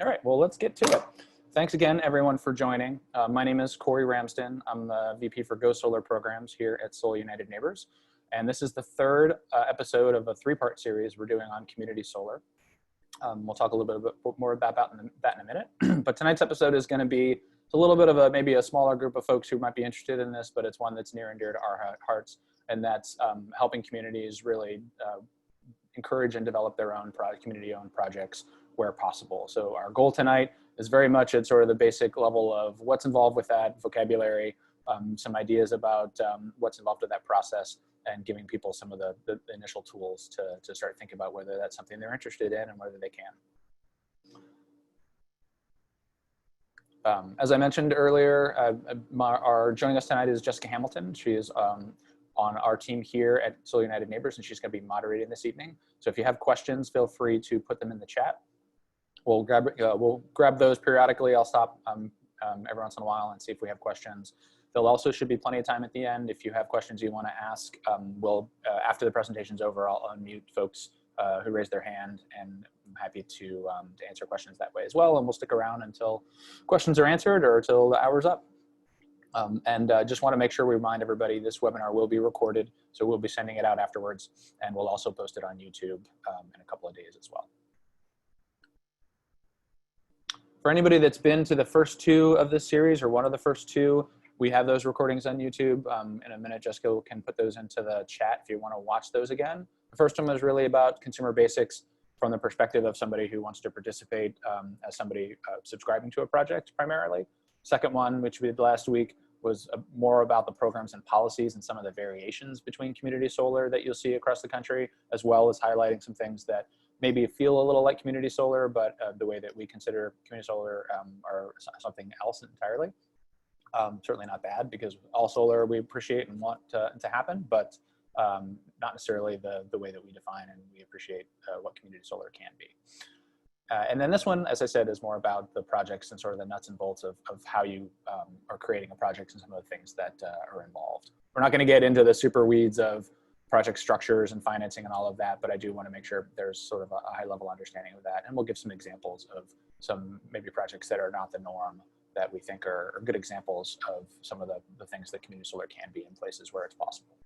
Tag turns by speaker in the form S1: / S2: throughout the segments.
S1: All right, well, let's get to it. Thanks again, everyone, for joining. My name is Corey Ramsden. I'm the VP for Go Solar Programs here at Solar United Neighbors. And this is the third episode of a three-part series we're doing on community solar. We'll talk a little bit more about that in a minute. But tonight's episode is going to be a little bit of maybe a smaller group of folks who might be interested in this, but it's one that's near and dear to our hearts, and that's helping communities really encourage and develop their own community-owned projects where possible. So our goal tonight is very much at sort of the basic level of what's involved with that vocabulary, some ideas about what's involved with that process, and giving people some of the initial tools to start thinking about whether that's something they're interested in and whether they can. As I mentioned earlier, joining us tonight is Jessica Hamilton. She is on our team here at Solar United Neighbors, and she's going to be moderating this evening. So if you have questions, feel free to put them in the chat. We'll grab those periodically. I'll stop every once in a while and see if we have questions. There also should be plenty of time at the end. If you have questions you want to ask, after the presentation's over, I'll unmute folks who raise their hand, and I'm happy to answer questions that way as well. And we'll stick around until questions are answered or until the hour's up. Just want to make sure we remind everybody this webinar will be recorded, so we'll be sending it out afterwards, and we'll also post it on YouTube in a couple of days as well. For anybody that's been to the first two of this series, or one of the first two, we have those recordings on YouTube. In a minute, Jessica can put those into the chat if you want to watch those again. The first one was really about consumer basics from the perspective of somebody who wants to participate as somebody subscribing to a project primarily. Second one, which we did last week, was more about the programs and policies and some of the variations between community solar that you'll see across the country, as well as highlighting some things that maybe feel a little like community solar, but the way that we consider community solar are something else entirely. Certainly not bad, because all solar we appreciate and want to happen, but not necessarily the way that we define and we appreciate what community solar can be. And then this one, as I said, is more about the projects and sort of the nuts and bolts of how you are creating a project and some of the things that are involved. We're not going to get into the super weeds of project structures and financing and all of that, but I do want to make sure there's sort of a high level understanding of that. And we'll give some examples of some maybe projects that are not the norm that we think are good examples of some of the things that community solar can be in places where it's possible.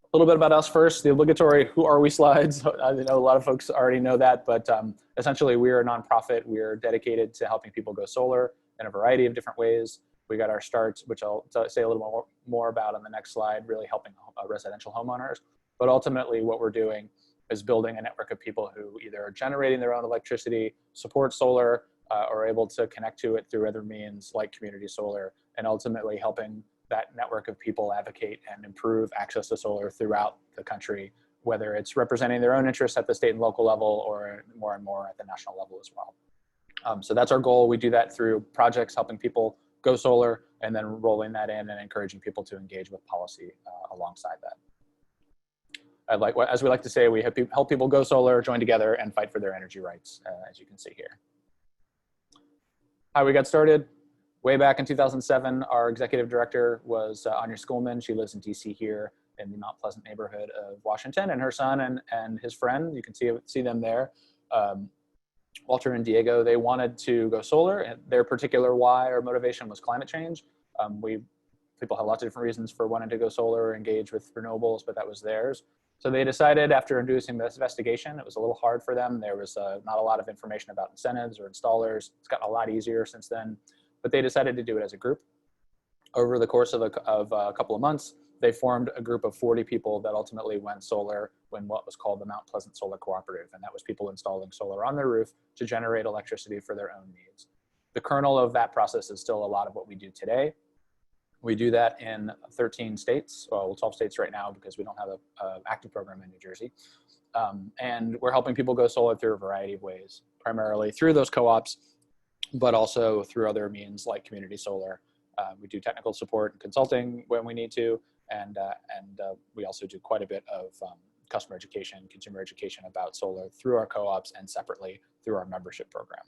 S1: A little bit about us first, the obligatory who are we slides. I know a lot of folks already know that, but essentially we are a nonprofit. We are dedicated to helping people go solar in a variety of different ways. We got our start, which I'll say a little more about on the next slide, really helping residential homeowners. But ultimately what we're doing is building a network of people who either are generating their own electricity, support solar, or are able to connect to it through other means like community solar, and ultimately helping that network of people advocate and improve access to solar throughout the country, whether it's representing their own interests at the state and local level or more and more at the national level as well. So that's our goal. We do that through projects helping people go solar, and then rolling that in and encouraging people to engage with policy alongside that. As we like to say, we help people go solar, join together, and fight for their energy rights, as you can see here. How we got started? Way back in 2007, our executive director was Anya Schoolman. She lives in DC here in the Mount Pleasant neighborhood of Washington, and her son and his friend, you can see them there, Walter and Diego, they wanted to go solar, and their particular why or motivation was climate change. People have lots of different reasons for wanting to go solar or engage with renewables, but that was theirs. So they decided, after doing some investigation, it was a little hard for them. There was not a lot of information about incentives or installers. It's gotten a lot easier since then, but they decided to do it as a group. Over the course of a couple of months, they formed a group of 40 people that ultimately went solar when what was called the Mount Pleasant Solar Cooperative, and that was people installing solar on their roof to generate electricity for their own needs. The kernel of that process is still a lot of what we do today. We do that in 13 states, well, 12 states right now because we don't have an active program in New Jersey. And we're helping people go solar through a variety of ways, primarily through those co-ops, but also through other means like community solar. We do technical support and consulting when we need to, and we also do quite a bit of customer education, consumer education about solar through our co-ops and separately through our membership program.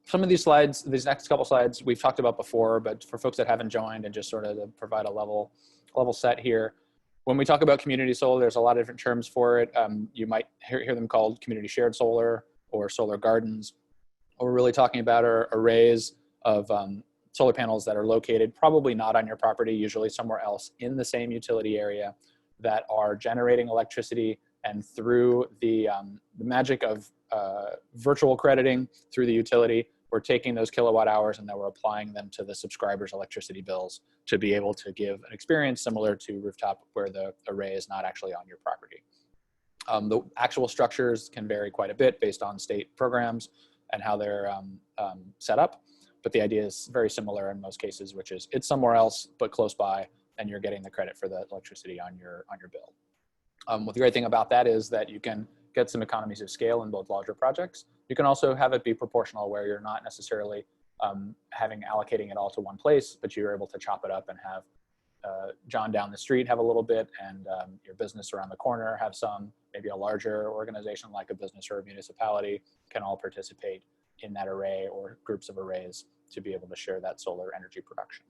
S1: Some of these slides, these next couple slides, we've talked about before, but for folks that haven't joined and just sort of to provide a level set here, When we talk about community solar, there's a lot of different terms for it. You might hear them called community shared solar or solar gardens. What we're really talking about are arrays of solar panels that are located probably not on your property, usually somewhere else in the same utility area, that are generating electricity, and through the magic of virtual crediting through the utility, we're taking those kilowatt hours and then we're applying them to the subscribers' electricity bills to be able to give an experience similar to rooftop where the array is not actually on your property. The actual structures can vary quite a bit based on state programs and how they're set up, but the idea is very similar in most cases, which is it's somewhere else but close by, and you're getting the credit for the electricity on your bill. What the great thing about that is that you can get some economies of scale and build larger projects. You can also have it be proportional where you're not necessarily allocating it all to one place, but you're able to chop it up and have John down the street have a little bit, and your business around the corner have some, maybe a larger organization like a business or a municipality can all participate in that array or groups of arrays to be able to share that solar energy production.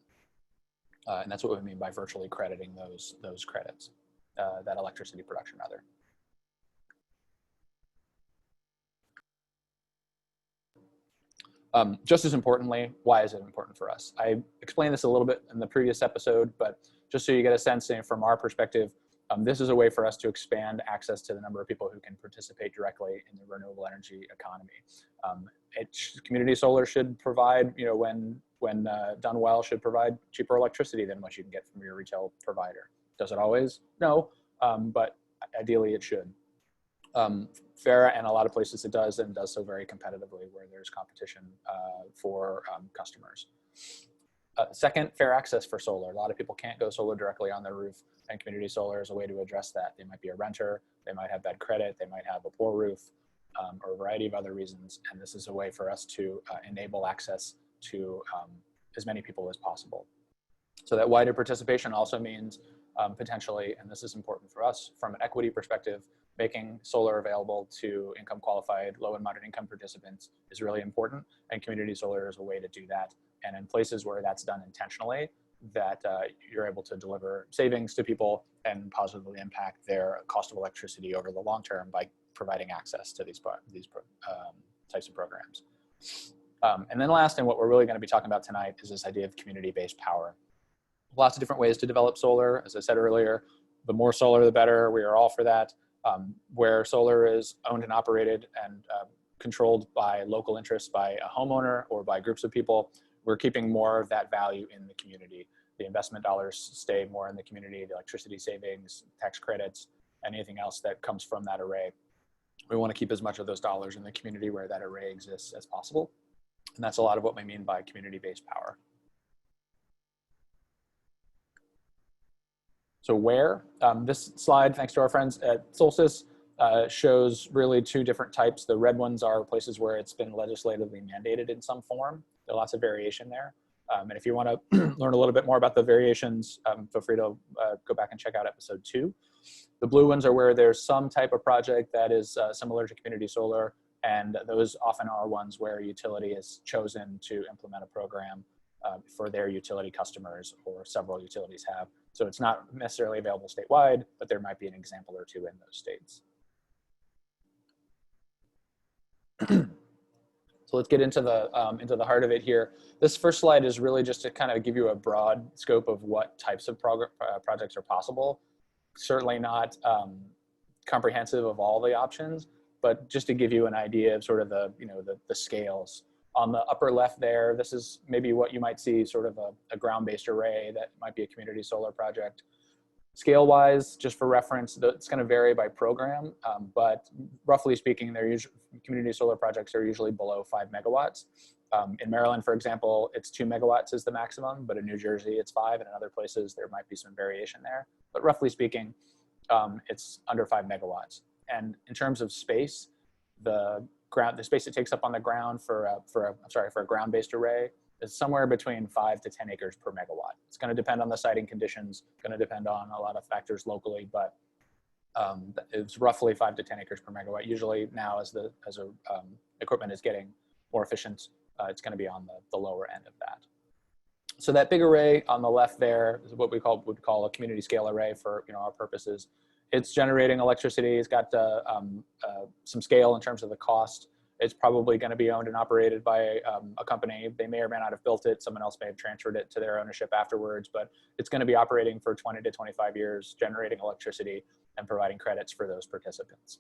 S1: And that's what we mean by virtually crediting those credits, that electricity production rather. Just as importantly, why is it important for us? I explained this a little bit in the previous episode, but just so you get a sense from our perspective, this is a way for us to expand access to the number of people who can participate directly in the renewable energy economy. Community solar should provide, when done well, should provide cheaper electricity than what you can get from your retail provider. Does it always? No, but ideally it should. Fair, and a lot of places it does, and does so very competitively where there's competition for customers. Second, fair access for solar. A lot of people can't go solar directly on their roof, and community solar is a way to address that. They might be a renter, they might have bad credit, they might have a poor roof, or a variety of other reasons, and this is a way for us to enable access to as many people as possible. So that wider participation also means potentially, and this is important for us from an equity perspective, making solar available to income qualified, low and moderate income participants is really important, and community solar is a way to do that. And in places where that's done intentionally, that you're able to deliver savings to people and positively impact their cost of electricity over the long term by providing access to these types of programs. And then last, and what we're really going to be talking about tonight, is this idea of community-based power. Lots of different ways to develop solar. As I said earlier, the more solar, the better. We are all for that. Where solar is owned and operated and controlled by local interests, by a homeowner or by groups of people, we're keeping more of that value in the community. The investment dollars stay more in the community, the electricity savings, tax credits, anything else that comes from that array. We want to keep as much of those dollars in the community where that array exists as possible. And that's a lot of what we mean by community-based power. So where? This slide, thanks to our friends at Solstice, shows really two different types. The red ones are places where it's been legislatively mandated in some form. There are lots of variation there. And if you want to learn a little bit more about the variations, feel free to go back and check out episode 2. The blue ones are where there's some type of project that is similar to community solar, and those often are ones where a utility is chosen to implement a program for their utility customers, or several utilities have. So it's not necessarily available statewide, but there might be an example or two in those states. So let's get into the heart of it here. This first slide is really just to kind of give you a broad scope of what types of projects are possible. Certainly not comprehensive of all the options, but just to give you an idea of sort of the scales. On the upper left there, this is maybe what you might see, sort of a ground-based array that might be a community solar project. Scale-wise, just for reference, it's going to vary by program, but roughly speaking, community solar projects are usually below 5 megawatts. In Maryland, for example, it's 2 megawatts is the maximum, but in New Jersey, it's 5, and in other places, there might be some variation there. But roughly speaking, it's under 5 megawatts. And in terms of space, the space it takes up on the ground for a ground-based array is somewhere between 5 to 10 acres per megawatt. It's going to depend on the siting conditions, going to depend on a lot of factors locally, but it's roughly 5 to 10 acres per megawatt. Usually now, as equipment is getting more efficient, it's going to be on the lower end of that. So that big array on the left there is what we would call a community scale array for our purposes. It's generating electricity. It's got some scale in terms of the cost. It's probably going to be owned and operated by a company. They may or may not have built it. Someone else may have transferred it to their ownership afterwards, but it's going to be operating for 20 to 25 years, generating electricity and providing credits for those participants.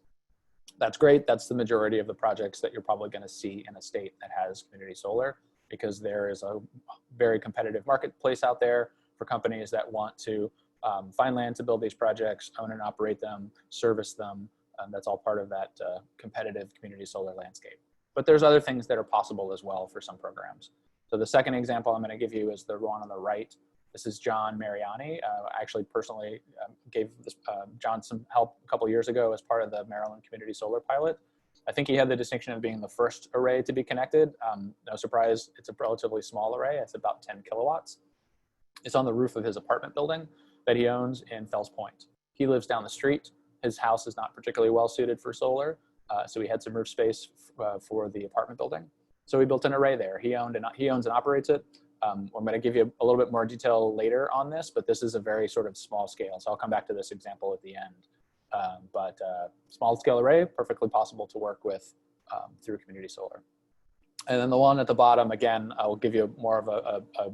S1: That's great. That's the majority of the projects that you're probably going to see in a state that has community solar, because there is a very competitive marketplace out there for companies that want to find land to build these projects, own and operate them, service them. That's all part of that competitive community solar landscape. But there's other things that are possible as well for some programs. So the second example I'm going to give you is the one on the right. This is John Mariani. I actually personally gave John some help a couple years ago as part of the Maryland Community Solar Pilot. I think he had the distinction of being the first array to be connected. No surprise, it's a relatively small array. It's about 10 kilowatts. It's on the roof of his apartment building that he owns in Fells Point. He lives down the street. His house is not particularly well suited for solar, so he had some roof space for the apartment building. So he built an array there. He owns and operates it. I'm going to give you a little bit more detail later on this, but this is a very sort of small scale. So I'll come back to this example at the end. But small scale array, perfectly possible to work with through community solar. And then the one at the bottom, again, I'll give you more of a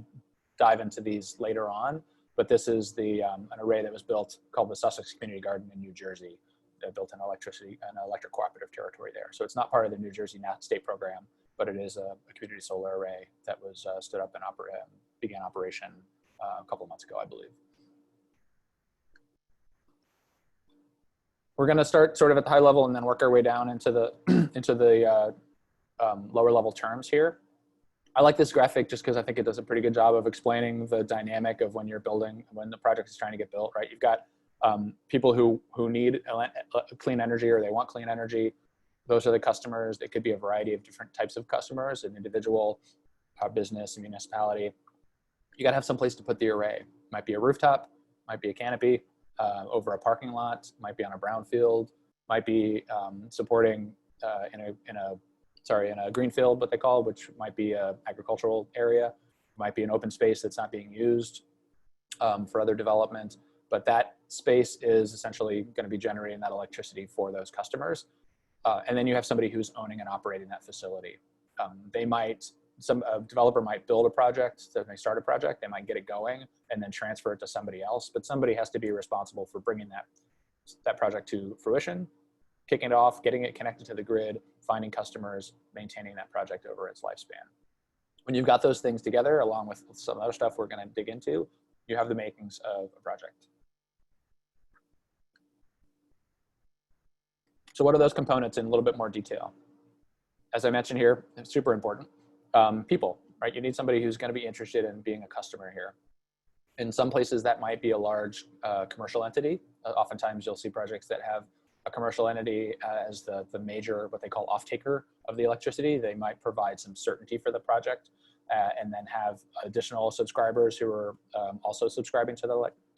S1: dive into these later on. But this is an array that was built called the Sussex Community Garden in New Jersey. They built an electric cooperative territory there. So it's not part of the New Jersey state program, but it is a community solar array that was stood up and began operation a couple of months ago, I believe. We're going to start sort of at the high level and then work our way down into the lower level terms here. I like this graphic just because I think it does a pretty good job of explaining the dynamic of when you're building, when the project is trying to get built, right? You've got people who need clean energy or they want clean energy. Those are the customers. It could be a variety of different types of customers, an individual, a business, a municipality. You got to have some place to put the array. It might be a rooftop, might be a canopy over a parking lot, might be on a brownfield, might be supporting in a greenfield, what they call, which might be an agricultural area, might be an open space that's not being used for other development. But that space is essentially going to be generating that electricity for those customers. And then you have somebody who's owning and operating that facility. A developer might build a project, so they start a project, they might get it going and then transfer it to somebody else, but somebody has to be responsible for bringing that project to fruition, kicking it off, getting it connected to the grid, finding customers, maintaining that project over its lifespan. When you've got those things together, along with some other stuff we're going to dig into, you have the makings of a project. So what are those components in a little bit more detail? As I mentioned here, it's super important. People, right? You need somebody who's going to be interested in being a customer here. In some places that might be a large commercial entity. Oftentimes you'll see projects that have a commercial entity as the major, what they call off-taker of the electricity. They might provide some certainty for the project and then have additional subscribers who are also subscribing to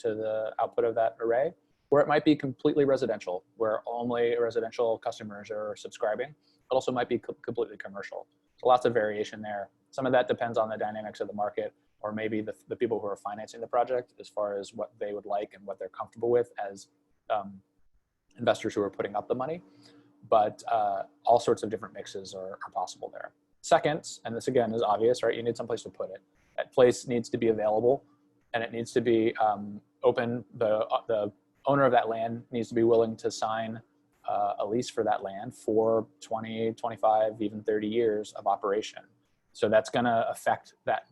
S1: the output of that array. Or it might be completely residential, where only residential customers are subscribing. It also might be completely commercial. So lots of variation there. Some of that depends on the dynamics of the market, or maybe the people who are financing the project as far as what they would like and what they're comfortable with as investors who are putting up the money. But all sorts of different mixes are possible there. Second, and this again is obvious, right? You need some place to put it. That place needs to be available and it needs to be open. The owner of that land needs to be willing to sign a lease for that land for 20, 25, even 30 years of operation. So that's going to affect that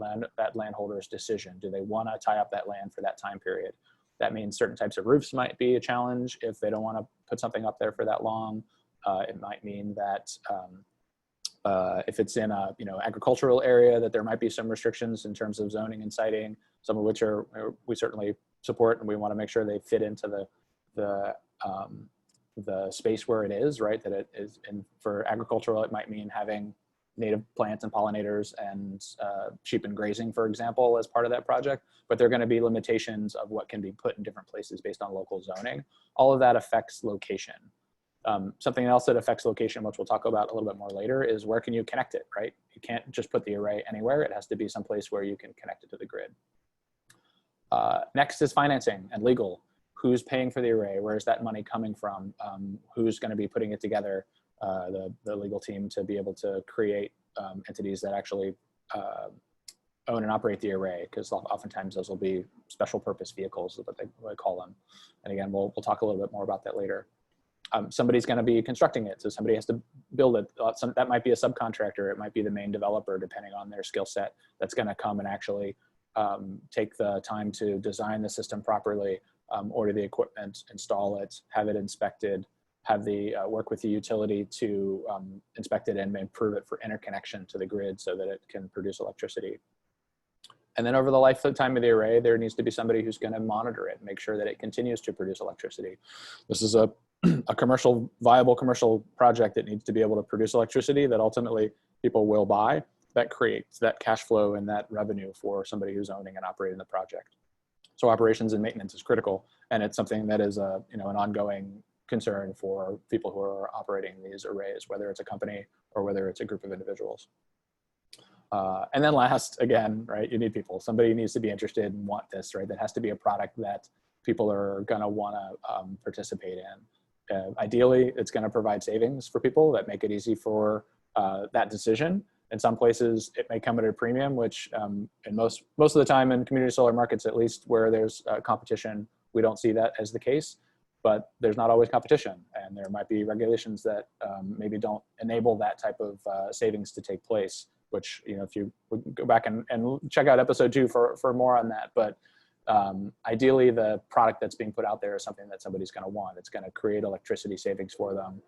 S1: landholder's decision. Do they want to tie up that land for that time period? That means certain types of roofs might be a challenge if they don't want to put something up there for that long. It might mean that if it's in a agricultural area, that there might be some restrictions in terms of zoning and siting, some of which we certainly support, and we want to make sure they fit into the space where it is, right? That it is, and for agricultural, it might mean having native plants and pollinators and sheep and grazing, for example, as part of that project. But there are going to be limitations of what can be put in different places based on local zoning. All of that affects location. Something else that affects location, which we'll talk about a little bit more later, is where can you connect it, right? You can't just put the array anywhere. It has to be someplace where you can connect it to the grid. Next is financing and legal. Who's paying for the array? Where is that money coming from? Who's going to be putting it together? The legal team to be able to create entities that actually own and operate the array, because oftentimes those will be special purpose vehicles, is what they call them. And again, we'll talk a little bit more about that later. Somebody's going to be constructing it, so somebody has to build it. That might be a subcontractor. It might be the main developer, depending on their skill set, that's going to come and actually take the time to design the system properly, order the equipment, install it, have it inspected, have the work with the utility to inspect it and improve it for interconnection to the grid so that it can produce electricity. And then over the lifetime of the array, there needs to be somebody who's going to monitor it, make sure that it continues to produce electricity. This is a viable commercial project that needs to be able to produce electricity that ultimately people will buy. That creates that cash flow and that revenue for somebody who's owning and operating the project. So operations and maintenance is critical, and it's something that is an ongoing concern for people who are operating these arrays, whether it's a company or whether it's a group of individuals. And then last, again, right, you need people. Somebody needs to be interested and want this, right? That has to be a product that people are gonna wanna participate in. Ideally, it's gonna provide savings for people that make it easy for that decision. In some places, it may come at a premium, which in most of the time in community solar markets, at least where there's competition, we don't see that as the case. But there's not always competition, and there might be regulations that maybe don't enable that type of savings to take place, which, if you go back and check out episode 2 for more on that. But ideally, the product that's being put out there is something that somebody's going to want. It's going to create electricity savings for them.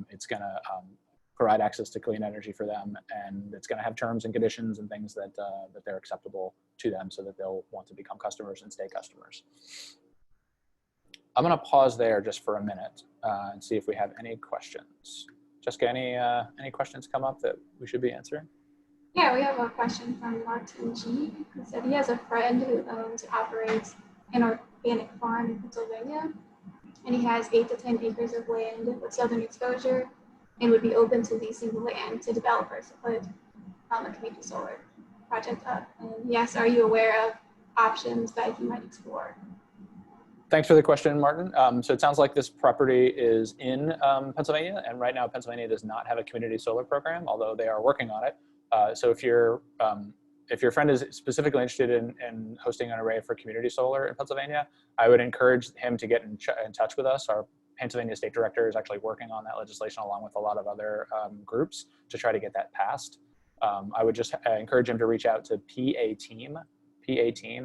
S1: It's going to provide access to clean energy for them, and it's going to have terms and conditions and things that they're acceptable to them so that they'll want to become customers and stay customers. I'm going to pause there just for a minute and see if we have any questions. Jessica, any questions come up that we should be answering?
S2: Yeah, we have a question from Martin G, who said he has a friend who owns and operates an organic farm in Pennsylvania, and he has 8 to 10 acres of land with southern exposure and would be open to leasing the land to developers to put a community solar project up. And he asks, are you aware of options that he might explore?
S1: Thanks for the question, Martin. So it sounds like this property is in Pennsylvania, and right now Pennsylvania does not have a community solar program, although they are working on it. So if your friend is specifically interested in hosting an array for community solar in Pennsylvania, I would encourage him to get in touch with us. Our Pennsylvania State Director is actually working on that legislation along with a lot of other groups to try to get that passed. I would just encourage him to reach out to PA team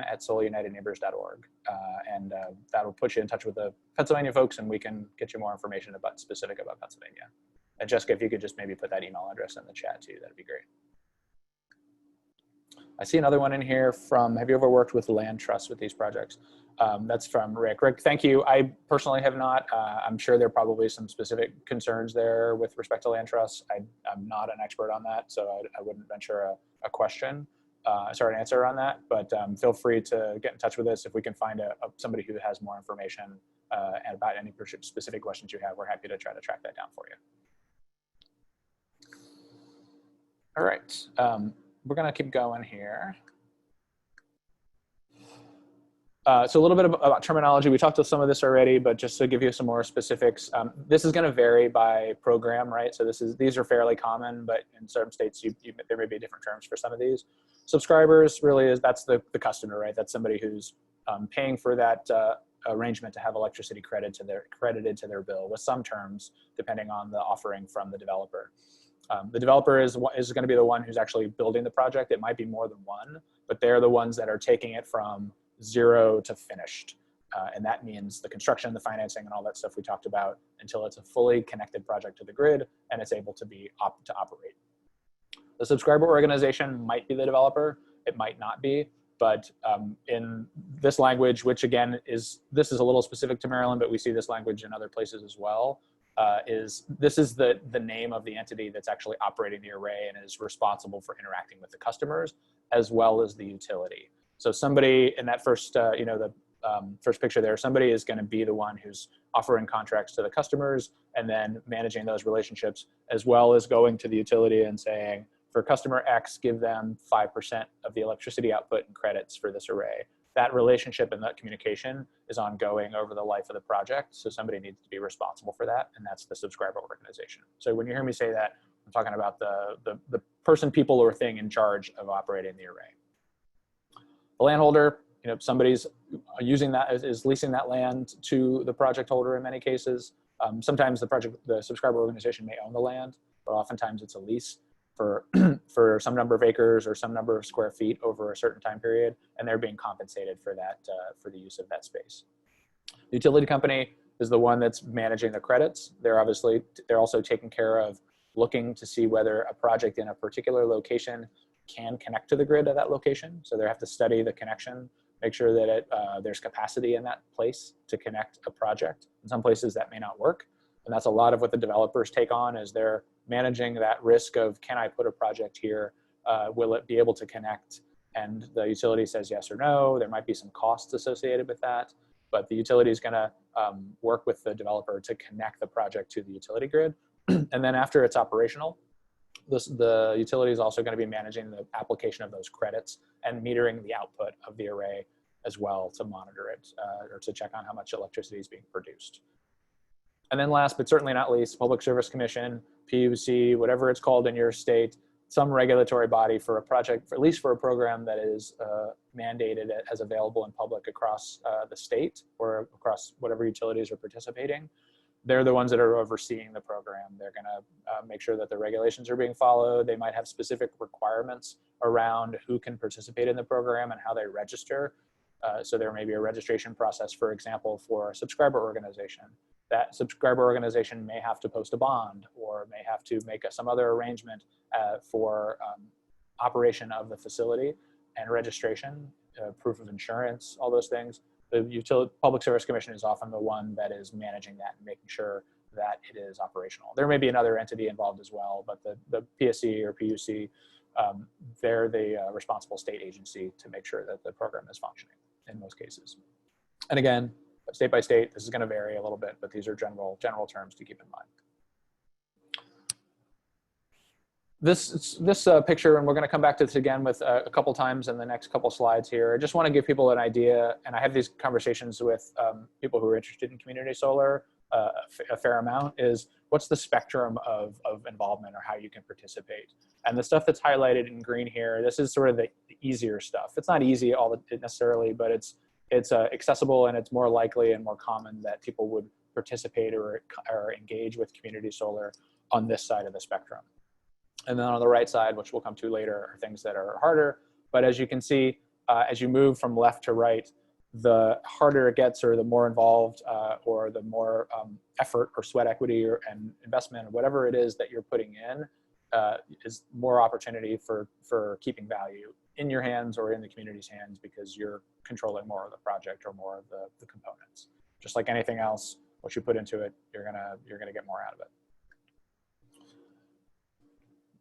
S1: at solarunitedneighbors.org. And that'll put you in touch with the Pennsylvania folks, and we can get you more information specific about Pennsylvania. And Jessica, if you could just maybe put that email address in the chat too, that'd be great. I see another one in here from, have you ever worked with land trusts with these projects? That's from Rick. Rick, thank you. I personally have not. I'm sure there are probably some specific concerns there with respect to land trusts. I'm not an expert on that, so I wouldn't venture a question. Sorry, an answer on that, but feel free to get in touch with us if we can find somebody who has more information and about any specific questions you have. We're happy to try to track that down for you. All right, we're gonna keep going here. So a little bit about terminology. We talked to some of this already, but just to give you some more specifics, this is going to vary by program, right? So these are fairly common, but in certain states, there may be different terms for some of these. Subscribers really that's the customer, right? That's somebody who's paying for that arrangement to have electricity credited to their bill with some terms, depending on the offering from the developer. The developer is going to be the one who's actually building the project. It might be more than one, but they're the ones that are taking it from zero to finished. And that means the construction, the financing, and all that stuff we talked about until it's a fully connected project to the grid and it's able to operate. The subscriber organization might be the developer. It might not be, but in this language, which again this is a little specific to Maryland, but we see this language in other places as well, this is the name of the entity that's actually operating the array and is responsible for interacting with the customers as well as the utility. So somebody in that first, the first picture there, somebody is going to be the one who's offering contracts to the customers and then managing those relationships, as well as going to the utility and saying, for customer X, give them 5% of the electricity output in credits for this array. That relationship and that communication is ongoing over the life of the project. So somebody needs to be responsible for that, and that's the subscriber organization. So when you hear me say that, I'm talking about the person, people, or thing in charge of operating the array. The landholder, somebody's using that, is leasing that land to the project holder in many cases. Sometimes the subscriber organization may own the land, but oftentimes it's a lease for for some number of acres or some number of square feet over a certain time period, and they're being compensated for that, for the use of that space. The utility company is the one that's managing the credits. They're also taking care of looking to see whether a project in a particular location can connect to the grid at that location. So they have to study the connection, make sure that there's capacity in that place to connect a project. In some places that may not work. And that's a lot of what the developers take on, is they're managing that risk of, can I put a project here? Will it be able to connect? And the utility says yes or no. There might be some costs associated with that, but the utility is gonna work with the developer to connect the project to the utility grid. And then after it's operational, the utility is also gonna be managing the application of those credits and metering the output of the array as well to monitor it, or to check on how much electricity is being produced. And then last, but certainly not least, Public Service Commission, PUC, whatever it's called in your state, some regulatory body for a project, at least for a program that is mandated as available in public across the state or across whatever utilities are participating. They're the ones that are overseeing the program. They're gonna make sure that the regulations are being followed. They might have specific requirements around who can participate in the program and how they register. So there may be a registration process, for example, for a subscriber organization. That subscriber organization may have to post a bond or may have to make some other arrangement for operation of the facility and registration, proof of insurance, all those things. The Public Service Commission is often the one that is managing that and making sure that it is operational. There may be another entity involved as well, but the PSC or PUC, they're the responsible state agency to make sure that the program is functioning in most cases. And again, state by state, this is going to vary a little bit, but these are general terms to keep in mind. This picture, and we're going to come back to this again with a couple times in the next couple slides here. I just want to give people an idea, and I have these conversations with people who are interested in community solar a fair amount, is what's the spectrum of involvement or how you can participate. And the stuff that's highlighted in green here, this is sort of the easier stuff. It's not easy necessarily, but it's accessible, and it's more likely and more common that people would participate or engage with community solar on this side of the spectrum. And then on the right side, which we'll come to later, are things that are harder. But as you can see, as you move from left to right, the harder it gets, or the more involved, or the more effort or sweat equity and investment, or whatever it is that you're putting in, is more opportunity for keeping value in your hands or in the community's hands, because you're controlling more of the project or more of the components. Just like anything else, what you put into it, you're gonna get more out of it.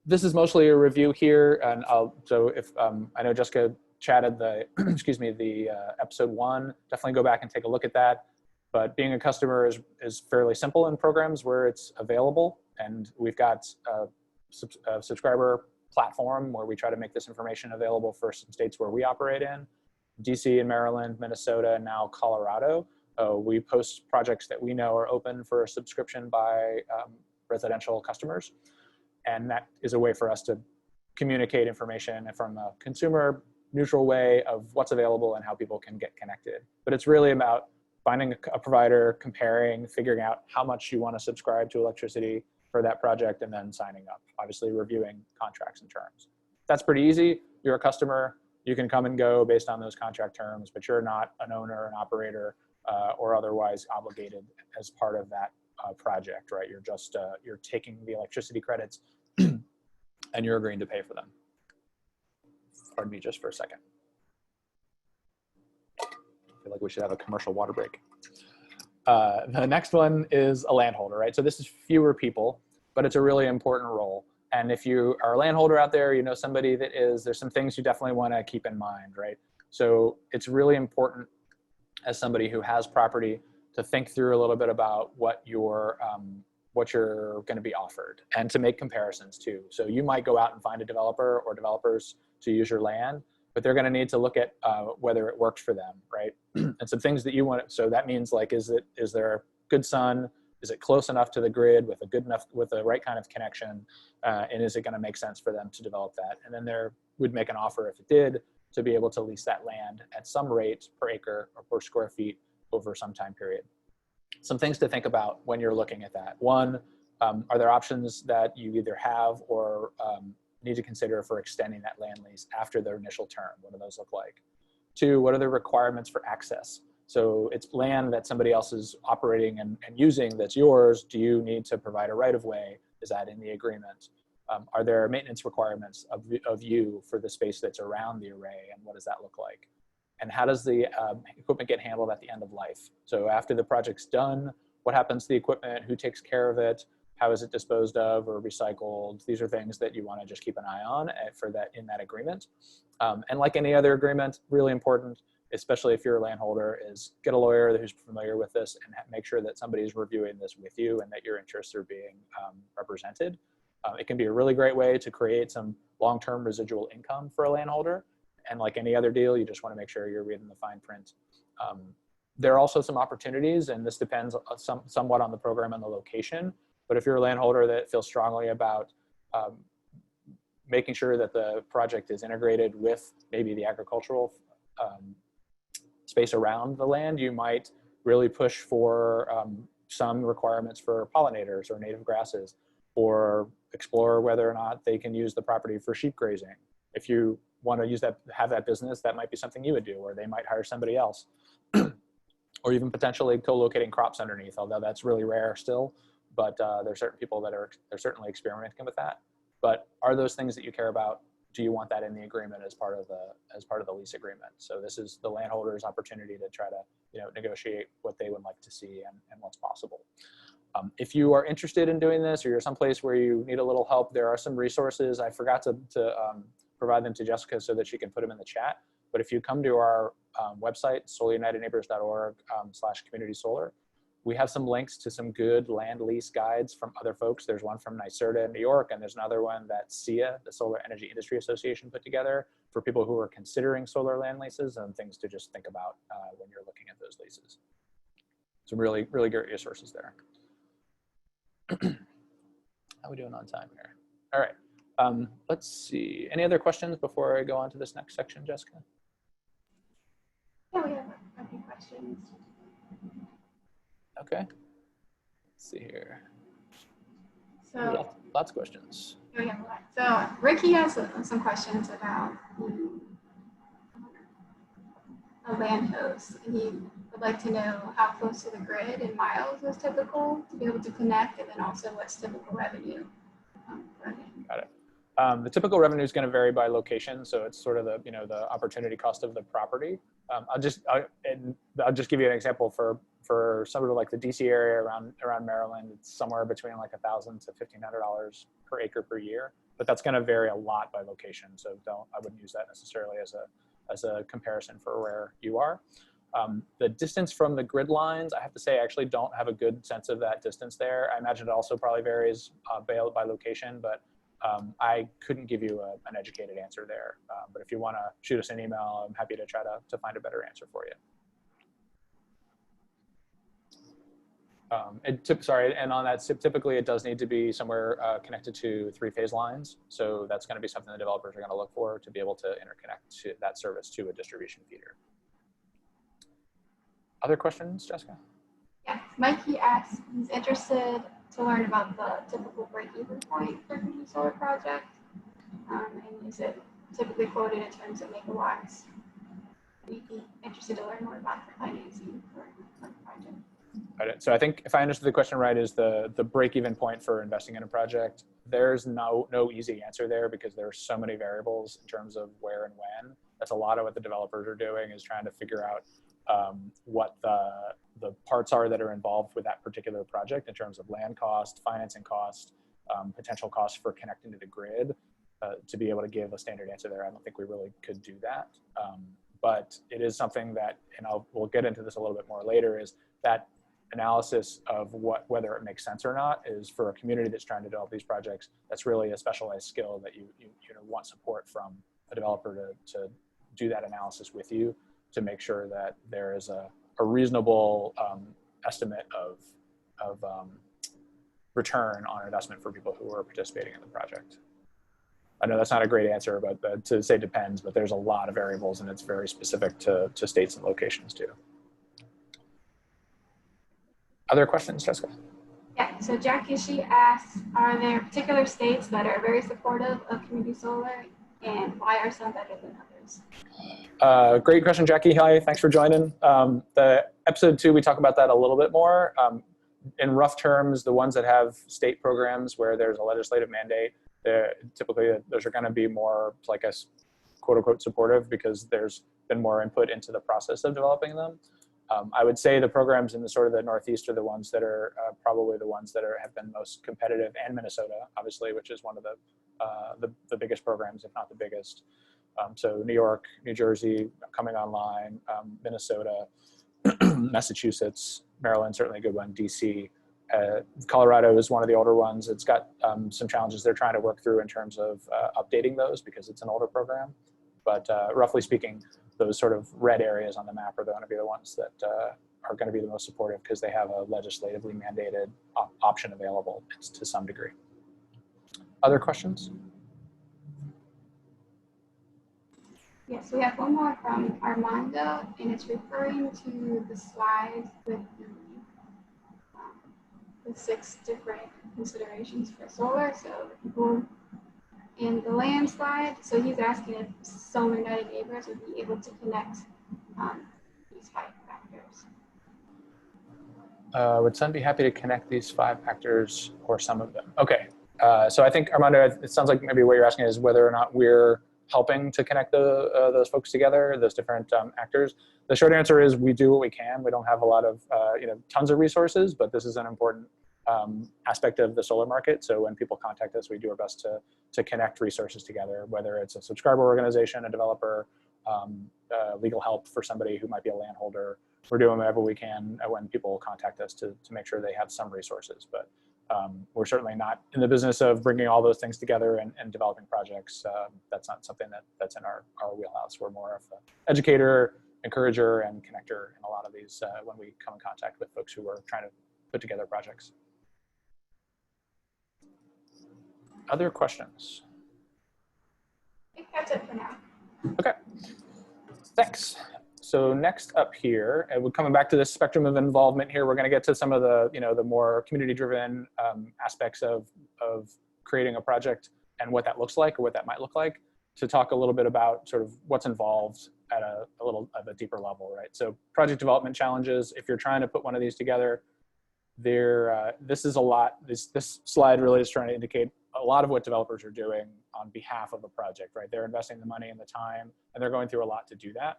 S1: This is mostly a review here, and so if I know Jessica chatted the excuse me, the episode 1, definitely go back and take a look at that. But being a customer is fairly simple in programs where it's available, and we've got a subscriber platform where we try to make this information available for some states where we operate in. DC and Maryland, Minnesota, and now Colorado. We post projects that we know are open for subscription by residential customers. And that is a way for us to communicate information from a consumer neutral way of what's available and how people can get connected. But it's really about finding a provider, comparing, figuring out how much you want to subscribe to electricity for that project, and then signing up, obviously reviewing contracts and terms. That's pretty easy. You're a customer. You can come and go based on those contract terms, but you're not an owner, an operator, or otherwise obligated as part of that project, right? You're just, you're taking the electricity credits and you're agreeing to pay for them. Pardon me just for a second. I feel like we should have a commercial water break. The next one is a landholder, right? So this is fewer people, but it's a really important role. And if you are a landholder out there, you know somebody that is, there's some things you definitely want to keep in mind, right? So it's really important as somebody who has property to think through a little bit about what you're going to be offered, and to make comparisons too. So you might go out and find a developer or developers to use your land, but they're going to need to look at whether it works for them, right? And some things that you want. So that means, like, is there good sun? Is it close enough to the grid with the right kind of connection? And is it going to make sense for them to develop that? And then there would make an offer, if it did, to be able to lease that land at some rate per acre or per square feet over some time period. Some things to think about when you're looking at that. One, are there options that you either have or need to consider for extending that land lease after their initial term? What do those look like? Two, what are the requirements for access? So it's land that somebody else is operating and using that's yours. Do you need to provide a right-of-way? Is that in the agreement? Are there maintenance requirements of you for the space that's around the array, and what does that look like? And how does the equipment get handled at the end of life? So after the project's done, what happens to the equipment? Who takes care of it? How is it disposed of or recycled? These are things that you want to just keep an eye on for that in that agreement. And like any other agreement, really important, especially if you're a landholder, is get a lawyer who's familiar with this and make sure that somebody's reviewing this with you and that your interests are being represented. It can be a really great way to create some long-term residual income for a landholder. And like any other deal, you just want to make sure you're reading the fine print. There are also some opportunities, and this depends somewhat on the program and the location. But if you're a landholder that feels strongly about making sure that the project is integrated with maybe the agricultural space around the land, you might really push for some requirements for pollinators or native grasses, or explore whether or not they can use the property for sheep grazing. If you want to have that business, that might be something you would do, or they might hire somebody else. Or even potentially co-locating crops underneath, although that's really rare still. But there's certain people that are certainly experimenting with that. But are those things that you care about? Do you want that in the agreement as part of the lease agreement? So this is the landholder's opportunity to try to negotiate what they would like to see and what's possible. If you are interested in doing this, or you're someplace where you need a little help, there are some resources. I forgot to provide them to Jessica so that she can put them in the chat. But if you come to our website, solarunitedneighbors.org/community-solar, we have some links to some good land lease guides from other folks. There's one from NYSERDA in New York, and there's another one that SEIA, the Solar Energy Industry Association, put together for people who are considering solar land leases, and things to just think about when you're looking at those leases. Some really, really great resources there. How are we doing on time here? All right, let's see. Any other questions before I go on to this next section, Jessica?
S2: Yeah, we have a few questions.
S1: Okay, let's see here.
S2: So
S1: Lots of questions.
S2: we have a lot. So Ricky has some questions about a land host, and he would like to know how close to the grid in miles is typical to be able to connect, and then also what's typical revenue for him.
S1: Got it. The typical revenue is going to vary by location, so it's sort of the opportunity cost of the property. I'll just give you an example for somewhere like the DC area around Maryland. It's somewhere between like $1,000 to $1,500 per acre per year, but that's going to vary a lot by location. So I wouldn't use that necessarily as a comparison for where you are. The distance from the grid lines, I have to say, I actually don't have a good sense of that distance there. I imagine it also probably varies by location, but I couldn't give you an educated answer there. But if you want to shoot us an email, I'm happy to try to find a better answer for you. And on that, typically it does need to be somewhere connected to three-phase lines. So that's going to be something the developers are going to look for to be able to interconnect that service to a distribution feeder. Other questions, Jessica?
S2: Yes, Mikey asks, he's interested to learn about the typical break-even point for a new solar project. And is it typically quoted in terms of megawatts? We'd be interested to learn more about the financing for the project.
S1: Right. So I think if I understood the question right, is the break-even point for investing in a project. There's no easy answer there because there are so many variables in terms of where and when. That's a lot of what the developers are doing, is trying to figure out what the parts are that are involved with that particular project in terms of land cost, financing cost, potential costs for connecting to the grid. To be able to give a standard answer there, I don't think we really could do that. but it is something that, and we'll get into this a little bit more later, is that analysis of whether it makes sense or not is for a community that's trying to develop these projects. That's really a specialized skill that you want support from a developer to do that analysis with you to make sure that there is a reasonable estimate of return on investment for people who are participating in the project. I know that's not a great answer, but to say depends, but there's a lot of variables and it's very specific to states and locations too. Other questions, Jessica?
S2: Yeah, so Jackie, she asks, are there particular states that are very supportive of community solar, and why are some better than others?
S1: Great question, Jackie. Hi, thanks for joining. The episode 2, we talk about that a little bit more. In rough terms, the ones that have state programs where there's a legislative mandate, typically those are going to be more, like, as quote unquote supportive because there's been more input into the process of developing them. I would say the programs in the sort of the Northeast are the ones that are probably the ones that have been most competitive, and Minnesota, obviously, which is one of the biggest programs, if not the biggest. So New York, New Jersey coming online, Minnesota, Massachusetts, Maryland, certainly a good one, DC. Colorado is one of the older ones. It's got some challenges they're trying to work through in terms of updating those because it's an older program. But roughly speaking, those sort of red areas on the map are going to be the ones that are going to be the most supportive because they have a legislatively mandated option available to some degree. Other questions?
S2: Yes, we have one more from Armando, and it's referring to the slides with the 6 different considerations for solar. So people in the land slide, so he's asking if solar netted neighbors would be able to connect these 5 factors.
S1: Would Sun be happy to connect these 5 factors or some of them? Okay, so I think, Armando, it sounds like maybe what you're asking is whether or not we're helping to connect those folks together, those different actors. The short answer is we do what we can. We don't have a lot of, tons of resources, but this is an important aspect of the solar market. So when people contact us, we do our best to connect resources together, whether it's a subscriber organization, a developer, legal help for somebody who might be a landholder. We're doing whatever we can when people contact us to make sure they have some resources. But we're certainly not in the business of bringing all those things together and developing projects. That's not something that's in our wheelhouse. We're more of an educator, encourager, and connector in a lot of these when we come in contact with folks who are trying to put together projects. Other questions?
S2: I think that's it for now.
S1: Okay, thanks. So next up here, and we're coming back to this spectrum of involvement here, we're going to get to some of the, the more community-driven aspects of creating a project and what that looks like or what that might look like, to talk a little bit about sort of what's involved at a little of a deeper level, right? So project development challenges, if you're trying to put one of these together, this is a lot. This slide really is trying to indicate a lot of what developers are doing on behalf of a project, right? They're investing the money and the time, and they're going through a lot to do that.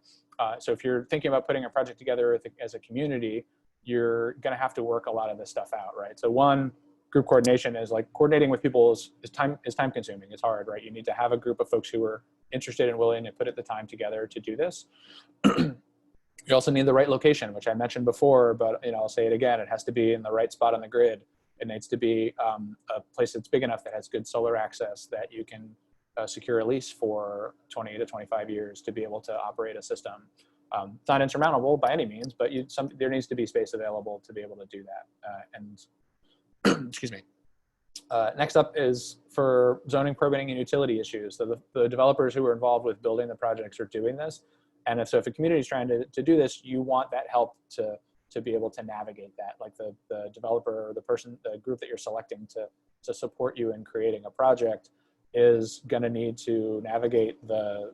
S1: So if you're thinking about putting a project together as a community, you're gonna have to work a lot of this stuff out, right? So one, group coordination is like coordinating with people is time consuming, it's hard, right? You need to have a group of folks who are interested and willing to put the time together to do this. You also need the right location, which I mentioned before, but I'll say it again, it has to be in the right spot on the grid. It needs to be a place that's big enough that has good solar access, that you can secure a lease for 20 to 25 years to be able to operate a system. It's not insurmountable by any means, but there needs to be space available to be able to do that. And excuse me. Next up is for zoning, permitting, and utility issues. So the developers who are involved with building the projects are doing this. And if a community is trying to do this, you want that help to be able to navigate that, like the developer or the group that you're selecting to support you in creating a project is going to need to navigate the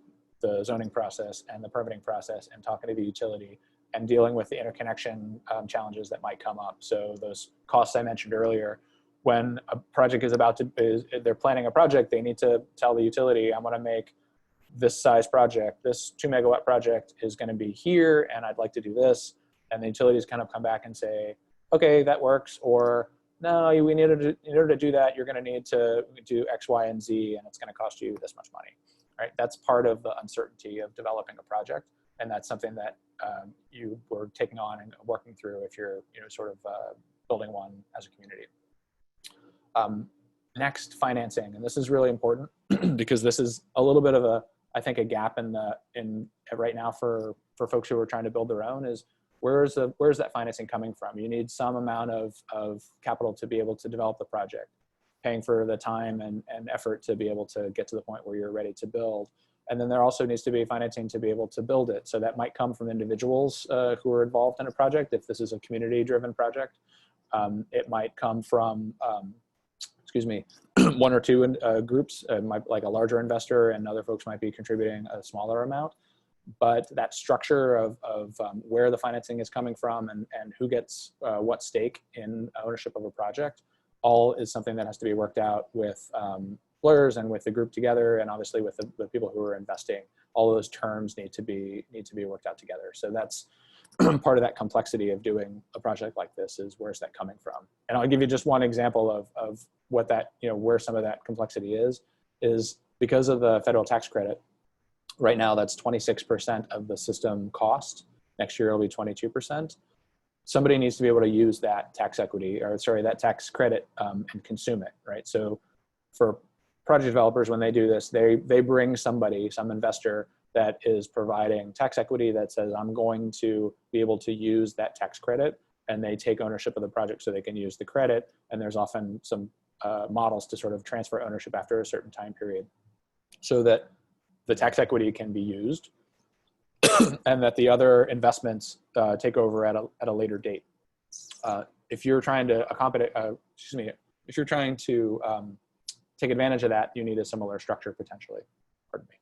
S1: zoning process and the permitting process and talking to the utility and dealing with the interconnection challenges that might come up. So those costs I mentioned earlier, when a project they're planning a project, they need to tell the utility, I'm going to make this size project, this 2 megawatt project is going to be here, and I'd like to do this. And the utilities kind of come back and say, okay, that works, or no, in order to do that, you're going to need to do X, Y, and Z, and it's going to cost you this much money, right? That's part of the uncertainty of developing a project. and that's something that you were taking on and working through if you're sort of building one as a community. Next, financing, and this is really important because this is a little bit of I think a gap in right now for folks who are trying to build their own is where's that financing coming from? You need some amount of capital to be able to develop the project, paying for the time and effort to be able to get to the point where you're ready to build. And then there also needs to be financing to be able to build it. So that might come from individuals who are involved in a project if this is a community-driven project. It might come from one or two groups, like a larger investor, and other folks might be contributing a smaller amount. But that structure of where the financing is coming from and who gets what stake in ownership of a project, all is something that has to be worked out with lawyers and with the group together, and obviously with the people who are investing. All of those terms need to be worked out together. So that's part of that complexity of doing a project like this is where's that coming from. And I'll give you just one example of what that, where some of that complexity is because of the federal tax credit. Right now, that's 26% of the system cost. Next year, it'll be 22%. Somebody needs to be able to use that tax equity, or sorry, that tax credit and consume it, right? So for project developers, when they do this, they bring some investor that is providing tax equity that says, I'm going to be able to use that tax credit, and they take ownership of the project so they can use the credit. And there's often some models to sort of transfer ownership after a certain time period so that the tax equity can be used and that the other investments take over at a later date. If you're trying to if you're trying to take advantage of that, you need a similar structure potentially. Pardon me.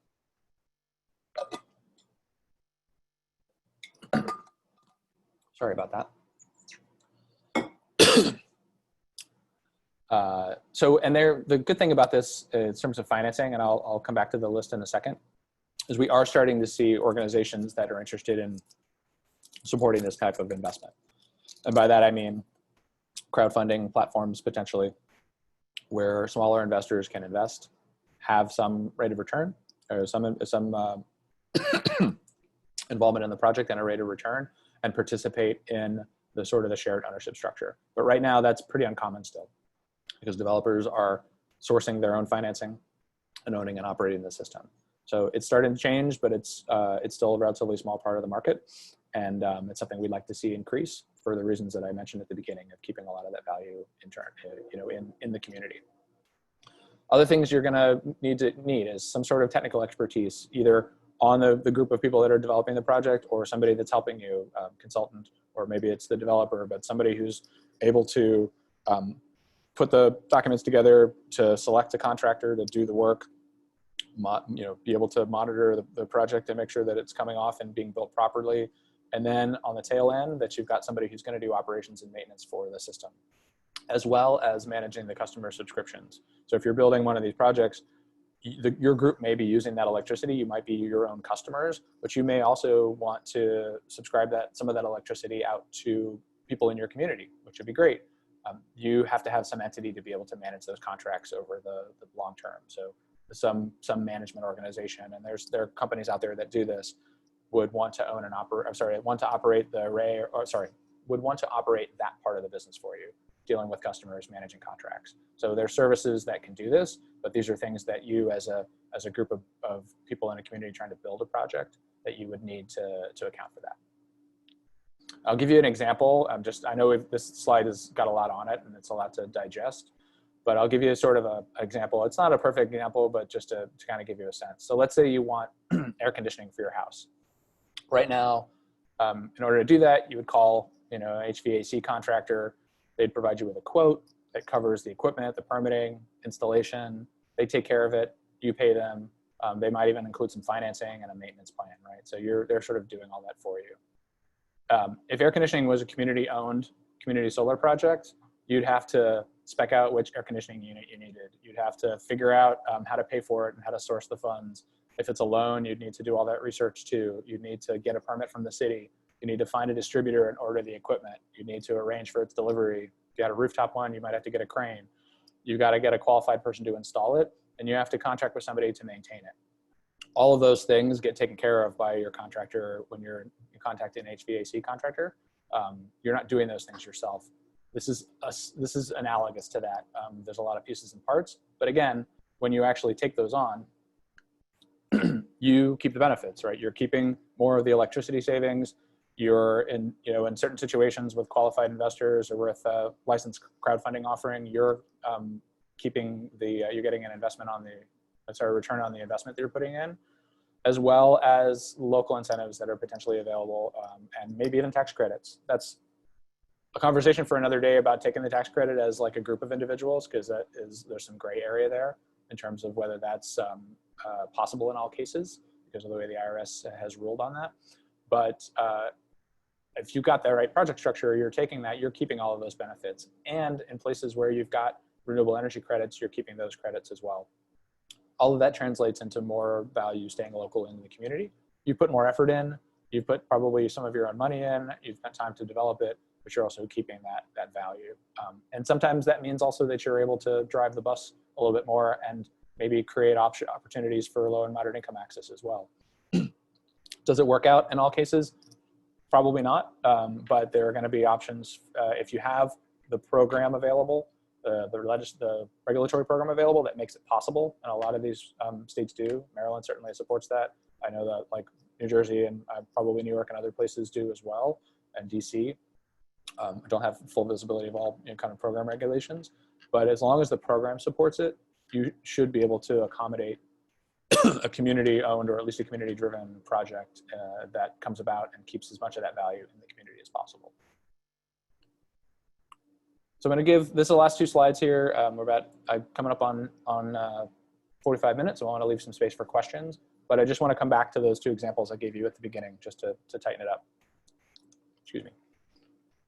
S1: Sorry about that. The good thing about this in terms of financing, and I'll come back to the list in a second, is we are starting to see organizations that are interested in supporting this type of investment. And by that, I mean crowdfunding platforms potentially, where smaller investors can invest, have some rate of return, or some involvement in the project and a rate of return, and participate in the sort of the shared ownership structure. But right now, that's pretty uncommon still, because developers are sourcing their own financing and owning and operating the system. So it's starting to change, but it's still a relatively small part of the market, and it's something we'd like to see increase for the reasons that I mentioned at the beginning of keeping a lot of that value in the community. Other things you're going to need is some sort of technical expertise, either on the group of people that are developing the project, or somebody that's helping you, consultant, or maybe it's the developer, but somebody who's able to put the documents together, to select a contractor to do the work, be able to monitor the project and make sure that it's coming off and being built properly. And then on the tail end, that you've got somebody who's going to do operations and maintenance for the system, as well as managing the customer subscriptions. So if you're building one of these projects, your group may be using that electricity. You might be your own customers, but you may also want to subscribe some of that electricity out to people in your community, which would be great. You have to have some entity to be able to manage those contracts over the long term. So some management organization, and there are companies out there that do this, would want to own and operate, want to operate the array, would want to operate that part of the business for you, dealing with customers, managing contracts. So there are services that can do this, but these are things that you as a group of people in a community trying to build a project, that you would need to account for that. I'll give you an example. I know this slide has got a lot on it and it's a lot to digest, but I'll give you sort of an example. It's not a perfect example, but just to kind of give you a sense. So let's say you want air conditioning for your house. Right now, in order to do that, you would call an HVAC contractor. They'd provide you with a quote that covers the equipment, the permitting, installation. They take care of it. You pay them. They might even include some financing and a maintenance plan, right? So they're sort of doing all that for you. If air conditioning was a community-owned, community solar project, you'd have to spec out which air conditioning unit you needed. You'd have to figure out how to pay for it and how to source the funds. If it's a loan, you'd need to do all that research too. You'd need to get a permit from the city. You need to find a distributor and order the equipment. You need to arrange for its delivery. If you had a rooftop one, you might have to get a crane. You've got to get a qualified person to install it, and you have to contract with somebody to maintain it. All of those things get taken care of by your contractor when you're contacting an HVAC contractor. You're not doing those things yourself. This is analogous to that. There's a lot of pieces and parts, but again, when you actually take those on, you keep the benefits, right? You're keeping more of the electricity savings. You're in certain situations with qualified investors or with a licensed crowdfunding offering, you're you're getting an investment on return on the investment that you're putting in, as well as local incentives that are potentially available, and maybe even tax credits. That's a conversation for another day about taking the tax credit as like a group of individuals, because there's some gray area there in terms of whether that's possible in all cases because of the way the IRS has ruled on that. But if you've got the right project structure, you're taking that, you're keeping all of those benefits. And in places where you've got renewable energy credits, you're keeping those credits as well. All of that translates into more value staying local in the community. You put more effort in, you've put probably some of your own money in, you've spent time to develop it, but you're also keeping that value. And sometimes that means also that you're able to drive the bus a little bit more and maybe create opportunities for low and moderate income access as well. Does it work out in all cases? Probably not, but there are going to be options if you have the program available, the regulatory program available that makes it possible, and a lot of these states do. Maryland certainly supports that. I know that like New Jersey and probably New York and other places do as well, and DC. I don't have full visibility of all kind of program regulations, but as long as the program supports it, you should be able to accommodate a community-owned or at least a community-driven project that comes about and keeps as much of that value in the community as possible. So I'm going to give this the last two slides here. We're coming up on 45 minutes, so I want to leave some space for questions. But I just want to come back to those two examples I gave you at the beginning, just to tighten it up. Excuse me.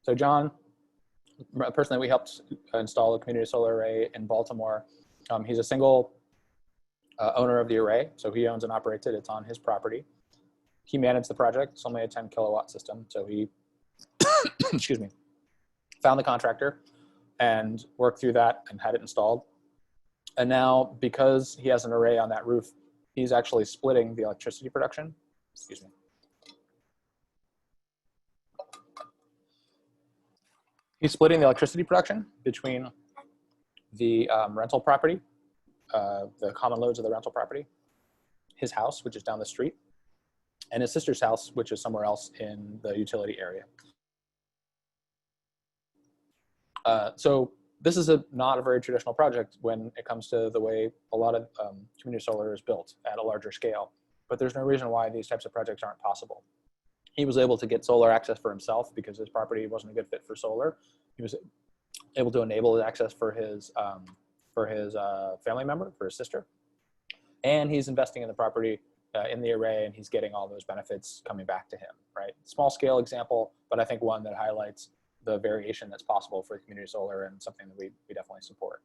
S1: So John, a person that we helped install a community solar array in Baltimore, he's a single owner of the array, so he owns and operates it. It's on his property. He managed the project. It's only a 10 kilowatt system, so he, excuse me, found the contractor and worked through that and had it installed. And now, because he has an array on that roof, he's actually splitting the electricity production. Excuse me. He's splitting the electricity production between the rental property, the common loads of the rental property, his house, which is down the street, and his sister's house, which is somewhere else in the utility area. So this is not a very traditional project when it comes to the way a lot of community solar is built at a larger scale, but there's no reason why these types of projects aren't possible. He was able to get solar access for himself because his property wasn't a good fit for solar. He was able to enable access for his family member, for his sister. And he's investing in the property, in the array, and he's getting all those benefits coming back to him, right? Small scale example, but I think one that highlights the variation that's possible for community solar and something that we definitely support.